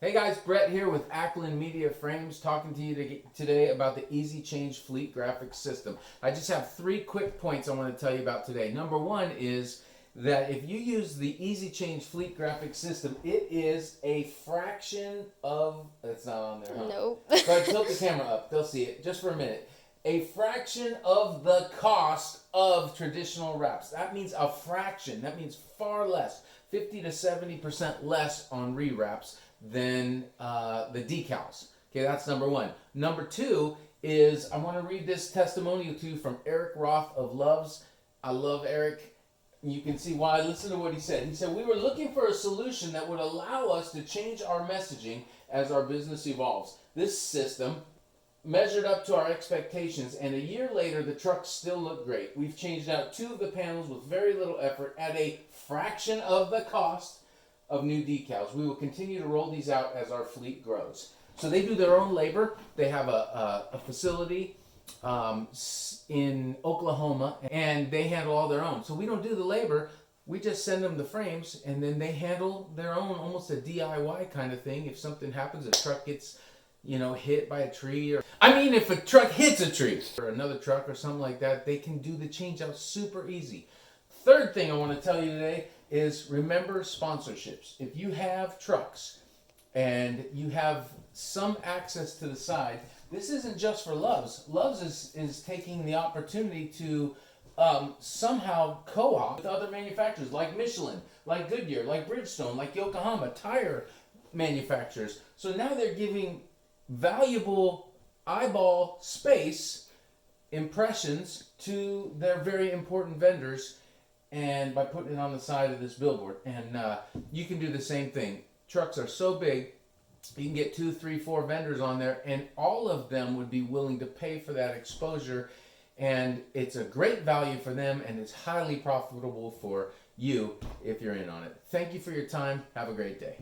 Hey guys, Brett here with Ackland Media Frames talking to you today about the Easy Change Fleet Graphics System. I just have 3 quick points I want to tell you about today. Number 1 is that if you use the Easy Change Fleet Graphics System, it is a fraction of, it's not on there, huh? Nope. But tilt the camera up, they'll see it just for a minute. A fraction of the cost of traditional wraps. That means a fraction, that means far less, 50 to 70% less on rewraps than the decals. Okay, that's number 1. Number 2 is I want to read this testimonial to you from Eric Roth of Loves. I love Eric. You can see why. Listen to what he said. He said, "We were looking for a solution that would allow us to change our messaging as our business evolves. This system measured up to our expectations, and a year later the trucks still look great. We've changed out 2 of the panels with very little effort at a fraction of the cost of new decals. We will continue to roll these out as our fleet grows." So they do their own labor. They have a facility in Oklahoma, and they handle all their own. So we don't do the labor. We just send them the frames, and then they handle their own, almost a DIY kind of thing. If something happens, a truck gets hit by a tree, or if a truck hits a tree or another truck or something like that, they can do the change out super easy. Third thing I want to tell you today is remember sponsorships. If you have trucks and you have some access to the side, this isn't just for Loves. Loves is taking the opportunity to somehow co-op with other manufacturers like Michelin, like Goodyear, like Bridgestone, like Yokohama, tire manufacturers. So now they're giving valuable eyeball space impressions to their very important vendors, and by putting it on the side of this billboard. And you can do the same thing. Trucks are so big, you can get 2, 3, 4 vendors on there, and all of them would be willing to pay for that exposure, and it's a great value for them, and it's highly profitable for you if you're in on it. Thank you for your time. Have a great day.